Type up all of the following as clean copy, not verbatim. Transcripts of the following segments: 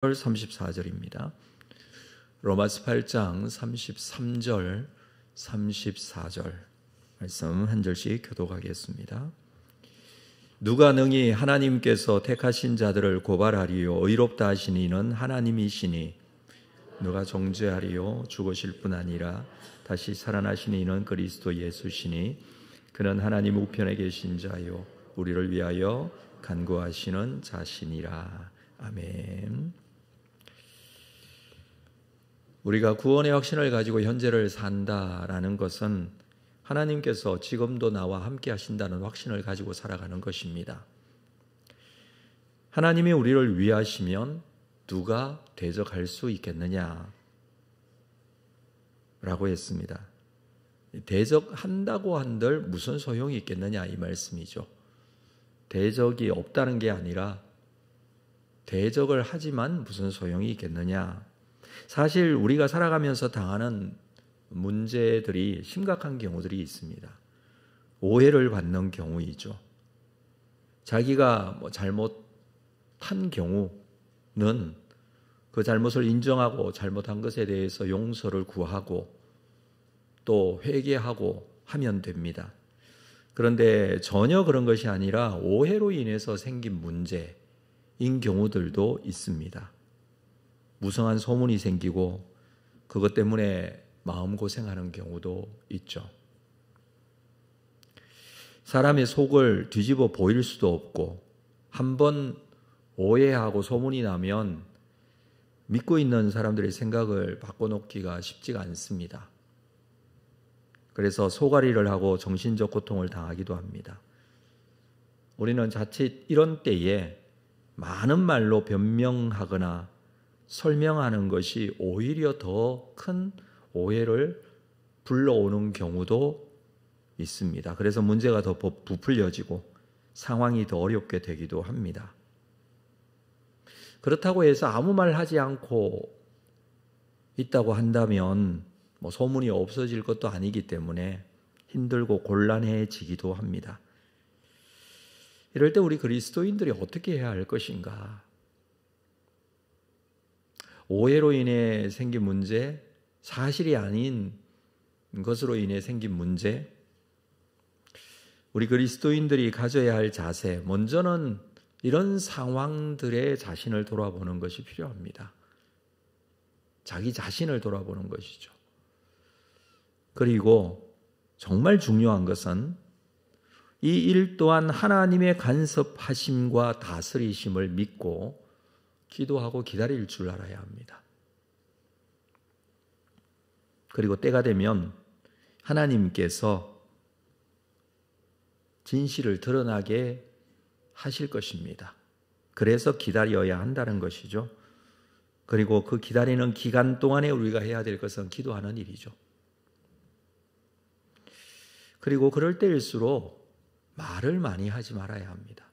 34절입니다. 로마서 8장 33절, 34절 말씀 한 절씩 교독하겠습니다. 누가 능히 하나님께서 택하신 자들을 고발하리요 의롭다 하신 이는 하나님이시니 누가 정죄하리요 죽으실 뿐 아니라 다시 살아나신 이는 그리스도 예수시니 그는 하나님 우편에 계신 자요 우리를 위하여 간구하시는 자시니라. 아멘. 우리가 구원의 확신을 가지고 현재를 산다라는 것은 하나님께서 지금도 나와 함께 하신다는 확신을 가지고 살아가는 것입니다. 하나님이 우리를 위하시면 누가 대적할 수 있겠느냐 라고 했습니다. 대적한다고 한들 무슨 소용이 있겠느냐 이 말씀이죠. 대적이 없다는 게 아니라 대적을 하지만 무슨 소용이 있겠느냐. 사실 우리가 살아가면서 당하는 문제들이 심각한 경우들이 있습니다. 오해를 받는 경우이죠. 자기가 잘못한 경우는 그 잘못을 인정하고 잘못한 것에 대해서 용서를 구하고 또 회개하고 하면 됩니다. 그런데 전혀 그런 것이 아니라 오해로 인해서 생긴 문제인 경우들도 있습니다. 무성한 소문이 생기고 그것 때문에 마음고생하는 경우도 있죠. 사람의 속을 뒤집어 보일 수도 없고 한번 오해하고 소문이 나면 믿고 있는 사람들의 생각을 바꿔놓기가 쉽지가 않습니다. 그래서 소가리를 하고 정신적 고통을 당하기도 합니다. 우리는 자칫 이런 때에 많은 말로 변명하거나 설명하는 것이 오히려 더 큰 오해를 불러오는 경우도 있습니다. 그래서 문제가 더 부풀려지고 상황이 더 어렵게 되기도 합니다. 그렇다고 해서 아무 말 하지 않고 있다고 한다면 소문이 없어질 것도 아니기 때문에 힘들고 곤란해지기도 합니다. 이럴 때 우리 그리스도인들이 어떻게 해야 할 것인가? 오해로 인해 생긴 문제, 사실이 아닌 것으로 인해 생긴 문제, 우리 그리스도인들이 가져야 할 자세, 먼저는 이런 상황들의 자신을 돌아보는 것이 필요합니다. 자기 자신을 돌아보는 것이죠. 그리고 정말 중요한 것은 이 일 또한 하나님의 간섭하심과 다스리심을 믿고 기도하고 기다릴 줄 알아야 합니다. 그리고 때가 되면 하나님께서 진실을 드러나게 하실 것입니다. 그래서 기다려야 한다는 것이죠. 그리고 그 기다리는 기간 동안에 우리가 해야 될 것은 기도하는 일이죠. 그리고 그럴 때일수록 말을 많이 하지 말아야 합니다.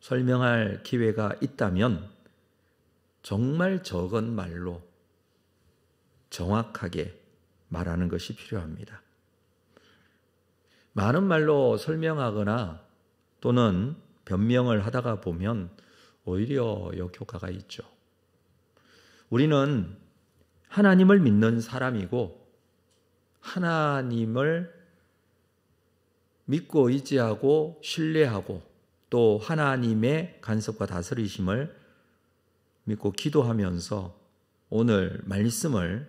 설명할 기회가 있다면 정말 적은 말로 정확하게 말하는 것이 필요합니다. 많은 말로 설명하거나 또는 변명을 하다가 보면 오히려 역효과가 있죠. 우리는 하나님을 믿는 사람이고 하나님을 믿고 의지하고 신뢰하고 또 하나님의 간섭과 다스리심을 믿고 기도하면서 오늘 말씀을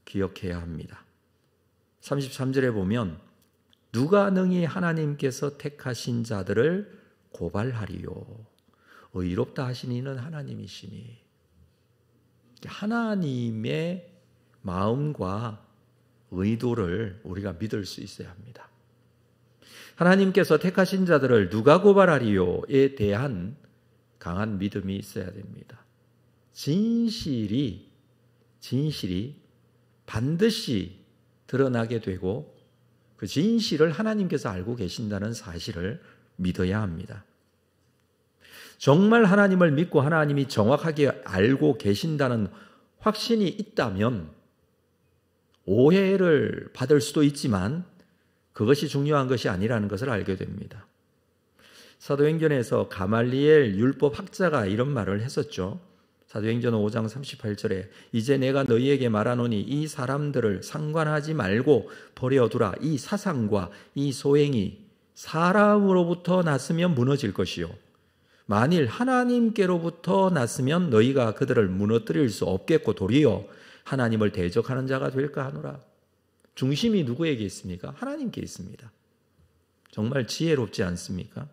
기억해야 합니다. 33절에 보면 누가 능히 하나님께서 택하신 자들을 고발하리요 의롭다 하신 이는 하나님이시니. 하나님의 마음과 의도를 우리가 믿을 수 있어야 합니다. 하나님께서 택하신 자들을 누가 고발하리요에 대한 강한 믿음이 있어야 됩니다. 진실이 반드시 드러나게 되고 그 진실을 하나님께서 알고 계신다는 사실을 믿어야 합니다. 정말 하나님을 믿고 하나님이 정확하게 알고 계신다는 확신이 있다면 오해를 받을 수도 있지만 그것이 중요한 것이 아니라는 것을 알게 됩니다. 사도행전에서 가말리엘 율법 학자가 이런 말을 했었죠. 사도행전 5장 38절에 이제 내가 너희에게 말하노니 이 사람들을 상관하지 말고 버려두라. 이 사상과 이 소행이 사람으로부터 났으면 무너질 것이요 만일 하나님께로부터 났으면 너희가 그들을 무너뜨릴 수 없겠고 도리어 하나님을 대적하는 자가 될까 하노라. 중심이 누구에게 있습니까? 하나님께 있습니다. 정말 지혜롭지 않습니까?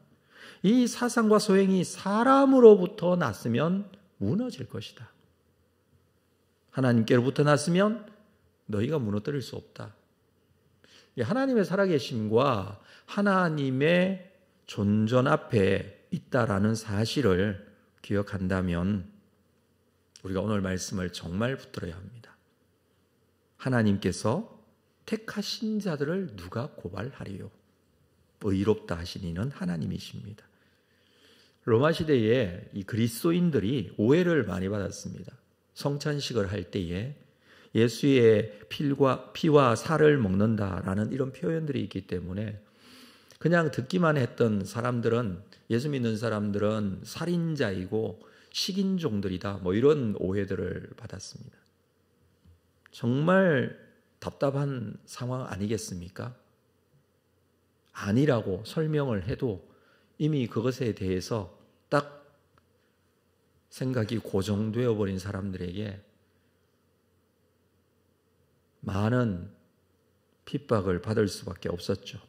이 사상과 소행이 사람으로부터 났으면 무너질 것이다. 하나님께로부터 났으면 너희가 무너뜨릴 수 없다. 하나님의 살아계심과 하나님의 존전 앞에 있다라는 사실을 기억한다면 우리가 오늘 말씀을 정말 붙들어야 합니다. 하나님께서 택하신 자들을 누가 고발하리요? 의롭다 하신 이는 하나님이십니다. 로마 시대에 이 그리스도인들이 오해를 많이 받았습니다. 성찬식을 할 때에 예수의 피와 살을 먹는다라는 이런 표현들이 있기 때문에 그냥 듣기만 했던 사람들은, 예수 믿는 사람들은 살인자이고 식인종들이다, 뭐 이런 오해들을 받았습니다. 정말 답답한 상황 아니겠습니까? 아니라고 설명을 해도 이미 그것에 대해서 딱 생각이 고정되어 버린 사람들에게 많은 핍박을 받을 수밖에 없었죠.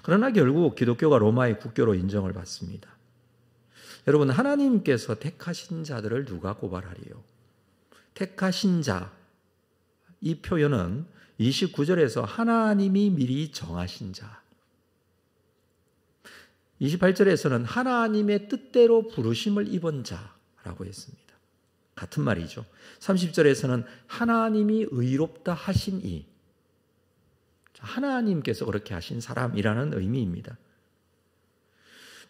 그러나 결국 기독교가 로마의 국교로 인정을 받습니다. 여러분, 하나님께서 택하신 자들을 누가 고발하리요? 택하신 자, 이 표현은 29절에서 하나님이 미리 정하신 자, 28절에서는 하나님의 뜻대로 부르심을 입은 자라고 했습니다. 같은 말이죠. 30절에서는 하나님이 의롭다 하신 이, 하나님께서 그렇게 하신 사람이라는 의미입니다.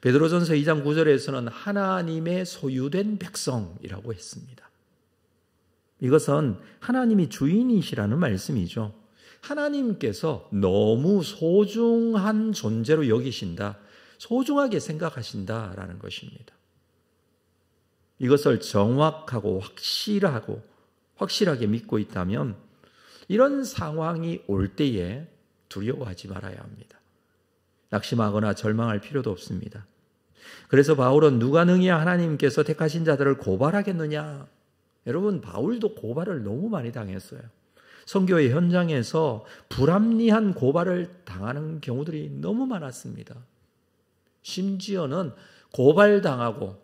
베드로전서 2장 9절에서는 하나님의 소유된 백성이라고 했습니다. 이것은 하나님이 주인이시라는 말씀이죠. 하나님께서 너무 소중한 존재로 여기신다, 소중하게 생각하신다라는 것입니다. 이것을 정확하고 확실하게 믿고 있다면 이런 상황이 올 때에 두려워하지 말아야 합니다. 낙심하거나 절망할 필요도 없습니다. 그래서 바울은 누가 능히야 하나님께서 택하신 자들을 고발하겠느냐? 여러분, 바울도 고발을 너무 많이 당했어요. 선교의 현장에서 불합리한 고발을 당하는 경우들이 너무 많았습니다. 심지어는 고발당하고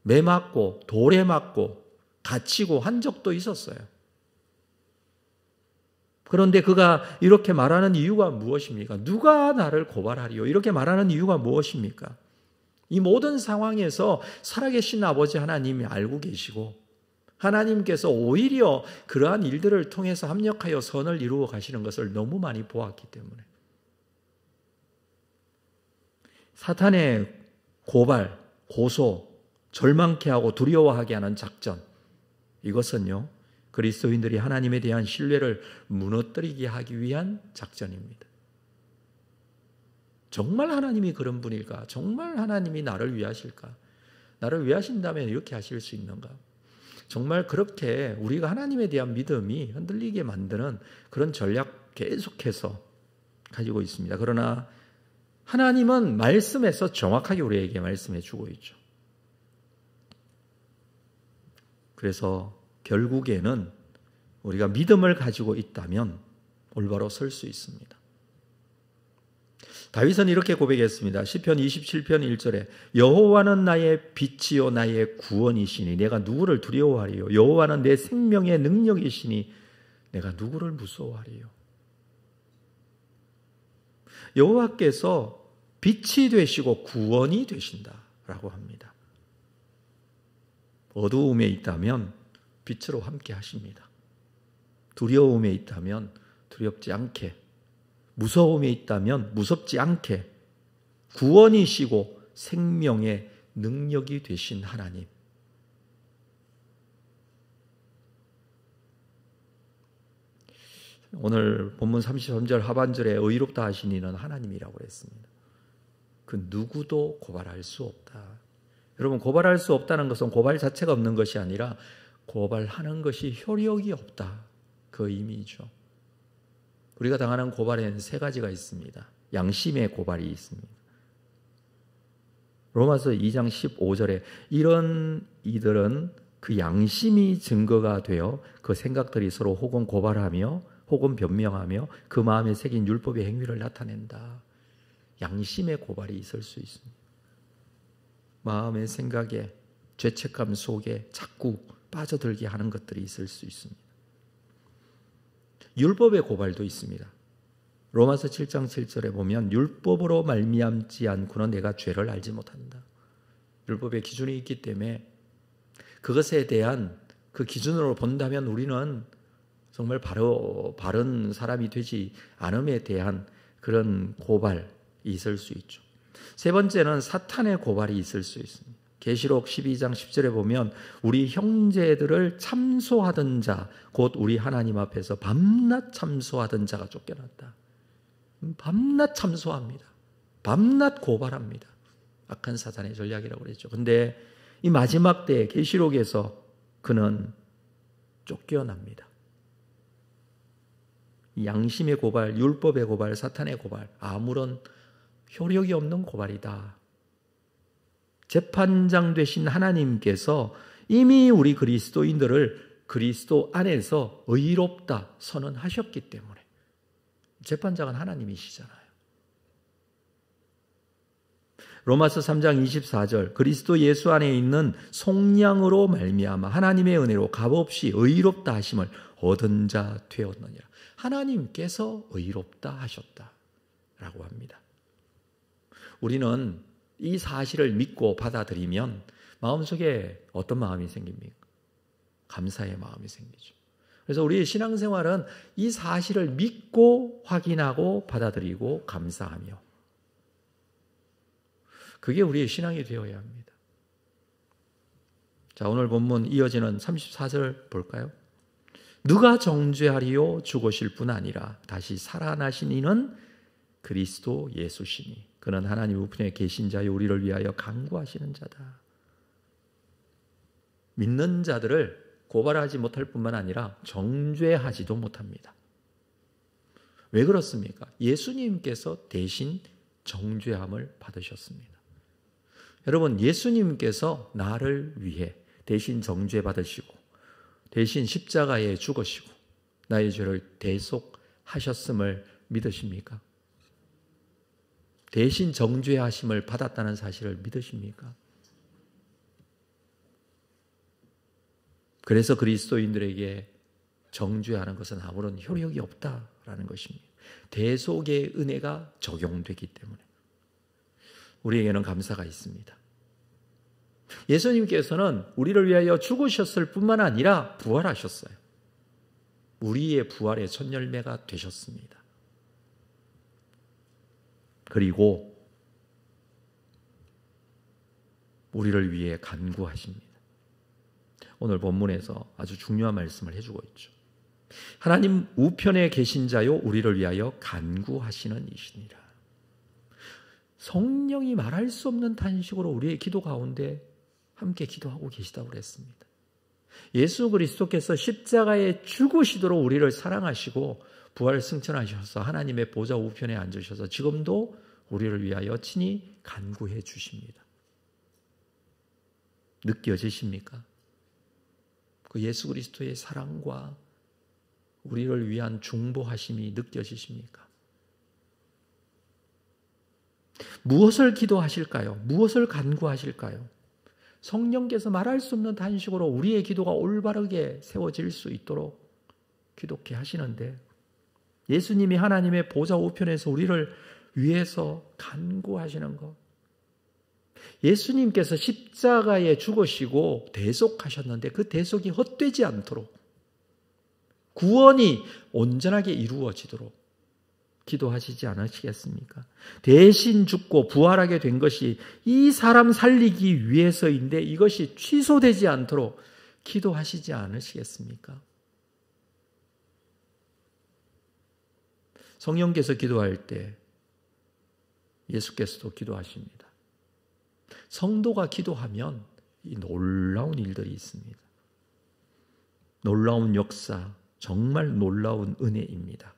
매 맞고 돌에 맞고 갇히고 한 적도 있었어요. 그런데 그가 이렇게 말하는 이유가 무엇입니까? 누가 나를 고발하리요? 이렇게 말하는 이유가 무엇입니까? 이 모든 상황에서 살아계신 아버지 하나님이 알고 계시고 하나님께서 오히려 그러한 일들을 통해서 합력하여 선을 이루어 가시는 것을 너무 많이 보았기 때문에 사탄의 고발, 고소, 절망케 하고 두려워하게 하는 작전, 이것은요 그리스도인들이 하나님에 대한 신뢰를 무너뜨리게 하기 위한 작전입니다. 정말 하나님이 그런 분일까? 정말 하나님이 나를 위하실까? 나를 위하신다면 이렇게 하실 수 있는가? 정말 그렇게 우리가 하나님에 대한 믿음이 흔들리게 만드는 그런 전략 계속해서 가지고 있습니다. 그러나 하나님은 말씀에서 정확하게 우리에게 말씀해 주고 있죠. 그래서 결국에는 우리가 믿음을 가지고 있다면 올바로 설 수 있습니다. 다윗은 이렇게 고백했습니다. 시편 27편 1절에 여호와는 나의 빛이요 나의 구원이시니 내가 누구를 두려워하리요? 여호와는 내 생명의 능력이시니 내가 누구를 무서워하리요? 여호와께서 빛이 되시고 구원이 되신다라고 합니다. 어두움에 있다면 빛으로 함께 하십니다. 두려움에 있다면 두렵지 않게, 무서움에 있다면 무섭지 않게 구원이시고 생명의 능력이 되신 하나님. 오늘 본문 33절 하반절에 의롭다 하신 이는 하나님이라고 했습니다. 그 누구도 고발할 수 없다. 여러분, 고발할 수 없다는 것은 고발 자체가 없는 것이 아니라 고발하는 것이 효력이 없다. 그 의미죠. 우리가 당하는 고발에는 세 가지가 있습니다. 양심의 고발이 있습니다. 로마서 2장 15절에 이런 이들은 그 양심이 증거가 되어 그 생각들이 서로 혹은 고발하며 혹은 변명하며 그 마음에 새긴 율법의 행위를 나타낸다. 양심의 고발이 있을 수 있습니다. 마음의 생각에 죄책감 속에 자꾸 빠져들게 하는 것들이 있을 수 있습니다. 율법의 고발도 있습니다. 로마서 7장 7절에 보면 율법으로 말미암지 않고는 내가 죄를 알지 못한다. 율법의 기준이 있기 때문에 그것에 대한 그 기준으로 본다면 우리는 정말 바른 사람이 되지 않음에 대한 그런 고발이 있을 수 있죠. 세 번째는 사탄의 고발이 있을 수 있습니다. 계시록 12장 10절에 보면 우리 형제들을 참소하던 자, 곧 우리 하나님 앞에서 밤낮 참소하던 자가 쫓겨났다. 밤낮 참소합니다. 밤낮 고발합니다. 악한 사탄의 전략이라고 그랬죠. 그런데 이 마지막 때에 계시록에서 그는 쫓겨납니다. 양심의 고발, 율법의 고발, 사탄의 고발, 아무런 효력이 없는 고발이다. 재판장 되신 하나님께서 이미 우리 그리스도인들을 그리스도 안에서 의롭다 선언하셨기 때문에 재판장은 하나님이시잖아요. 로마서 3장 24절 그리스도 예수 안에 있는 속량으로 말미암아 하나님의 은혜로 값없이 의롭다 하심을 얻은 자 되었느니라. 하나님께서 의롭다 하셨다라고 합니다. 우리는 이 사실을 믿고 받아들이면 마음속에 어떤 마음이 생깁니까? 감사의 마음이 생기죠. 그래서 우리의 신앙생활은 이 사실을 믿고 확인하고 받아들이고 감사하며 그게 우리의 신앙이 되어야 합니다. 자, 오늘 본문 이어지는 34절 볼까요? 누가 정죄하리요? 죽으실 뿐 아니라 다시 살아나신 이는 그리스도 예수시니 그는 하나님 우편에 계신 자요 우리를 위하여 간구하시는 자다. 믿는 자들을 고발하지 못할 뿐만 아니라 정죄하지도 못합니다. 왜 그렇습니까? 예수님께서 대신 정죄함을 받으셨습니다. 여러분, 예수님께서 나를 위해 대신 정죄받으시고 대신 십자가에 죽으시고 나의 죄를 대속하셨음을 믿으십니까? 대신 정죄하심을 받았다는 사실을 믿으십니까? 그래서 그리스도인들에게 정죄하는 것은 아무런 효력이 없다라는 것입니다. 대속의 은혜가 적용되기 때문에 우리에게는 감사가 있습니다. 예수님께서는 우리를 위하여 죽으셨을 뿐만 아니라 부활하셨어요. 우리의 부활의 첫 열매가 되셨습니다. 그리고 우리를 위해 간구하십니다. 오늘 본문에서 아주 중요한 말씀을 해주고 있죠. 하나님 우편에 계신 자요 우리를 위하여 간구하시는 이시니라. 성령이 말할 수 없는 탄식으로 우리의 기도 가운데 함께 기도하고 계시다고 그랬습니다. 예수 그리스도께서 십자가에 죽으시도록 우리를 사랑하시고 부활 승천하셔서 하나님의 보좌 우편에 앉으셔서 지금도 우리를 위하여 친히 간구해 주십니다. 느껴지십니까? 그 예수 그리스도의 사랑과 우리를 위한 중보하심이 느껴지십니까? 무엇을 기도하실까요? 무엇을 간구하실까요? 성령께서 말할 수 없는 탄식으로 우리의 기도가 올바르게 세워질 수 있도록 기도케 하시는데 예수님이 하나님의 보좌 우편에서 우리를 위해서 간구하시는 것. 예수님께서 십자가에 죽으시고 대속하셨는데 그 대속이 헛되지 않도록 구원이 온전하게 이루어지도록 기도하시지 않으시겠습니까? 대신 죽고 부활하게 된 것이 이 사람 살리기 위해서인데 이것이 취소되지 않도록 기도하시지 않으시겠습니까? 성령께서 기도할 때 예수께서도 기도하십니다. 성도가 기도하면 이 놀라운 일들이 있습니다. 놀라운 역사, 정말 놀라운 은혜입니다.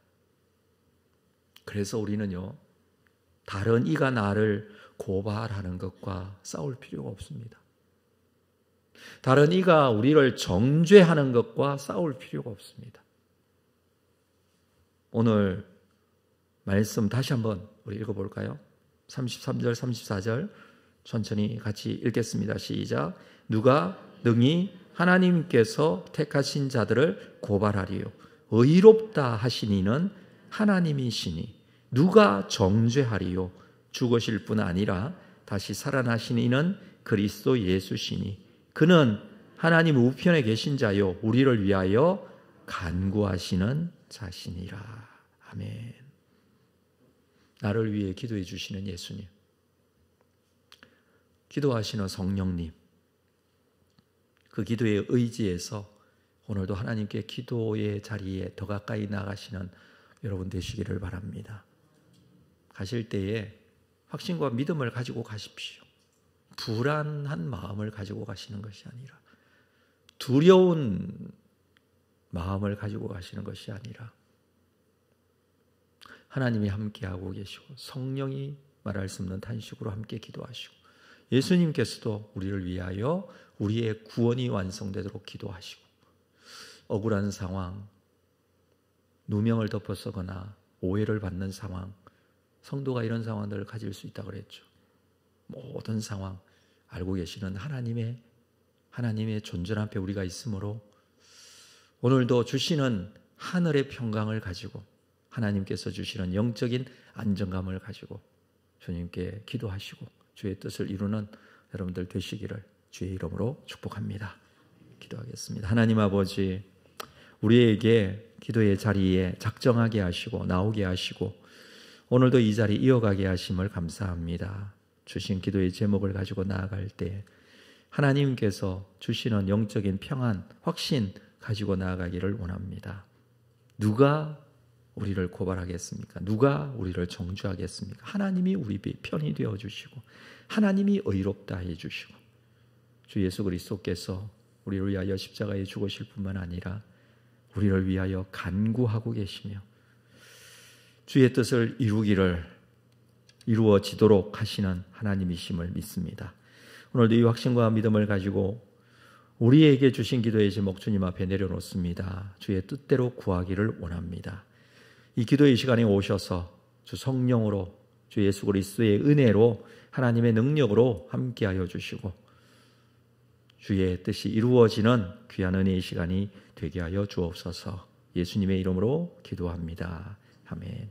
그래서 우리는요, 다른 이가 나를 고발하는 것과 싸울 필요가 없습니다. 다른 이가 우리를 정죄하는 것과 싸울 필요가 없습니다. 오늘 말씀 다시 한번 우리 읽어볼까요? 33절, 34절 천천히 같이 읽겠습니다. 시작. 누가 능히 하나님께서 택하신 자들을 고발하리요. 의롭다 하시니는 하나님이시니 누가 정죄하리요. 죽으실 뿐 아니라 다시 살아나신 이는 그리스도 예수시니 그는 하나님 우편에 계신 자요 우리를 위하여 간구하시는 자시니라. 아멘. 나를 위해 기도해 주시는 예수님, 기도하시는 성령님, 그 기도의 의지에서 오늘도 하나님께 기도의 자리에 더 가까이 나가시는 여러분 되시기를 바랍니다. 가실 때에 확신과 믿음을 가지고 가십시오. 불안한 마음을 가지고 가시는 것이 아니라, 두려운 마음을 가지고 가시는 것이 아니라, 하나님이 함께하고 계시고 성령이 말할 수 없는 탄식으로 함께 기도하시고 예수님께서도 우리를 위하여 우리의 구원이 완성되도록 기도하시고, 억울한 상황, 누명을 덮어서거나 오해를 받는 상황, 성도가 이런 상황들을 가질 수 있다고 그랬죠. 모든 상황 알고 계시는 하나님의 존재 앞에 우리가 있으므로 오늘도 주시는 하늘의 평강을 가지고 하나님께서 주시는 영적인 안정감을 가지고 주님께 기도하시고 주의 뜻을 이루는 여러분들 되시기를 주의 이름으로 축복합니다. 기도하겠습니다. 하나님 아버지, 우리에게 기도의 자리에 작정하게 하시고 나오게 하시고 오늘도 이 자리 이어가게 하심을 감사합니다. 주신 기도의 제목을 가지고 나아갈 때 하나님께서 주시는 영적인 평안, 확신 가지고 나아가기를 원합니다. 누가 우리를 고발하겠습니까? 누가 우리를 정죄하겠습니까? 하나님이 우리 편이 되어주시고 하나님이 의롭다 해주시고 주 예수 그리스도께서 우리를 위하여 십자가에 죽으실 뿐만 아니라 우리를 위하여 간구하고 계시며 주의 뜻을 이루어지도록 하시는 하나님이심을 믿습니다. 오늘도 이 확신과 믿음을 가지고 우리에게 주신 기도의 제목 주님 앞에 내려놓습니다. 주의 뜻대로 구하기를 원합니다. 이 기도의 시간에 오셔서 주 성령으로 주 예수 그리스도의 은혜로 하나님의 능력으로 함께하여 주시고 주의 뜻이 이루어지는 귀한 은혜의 시간이 되게 하여 주옵소서. 예수님의 이름으로 기도합니다. 아멘.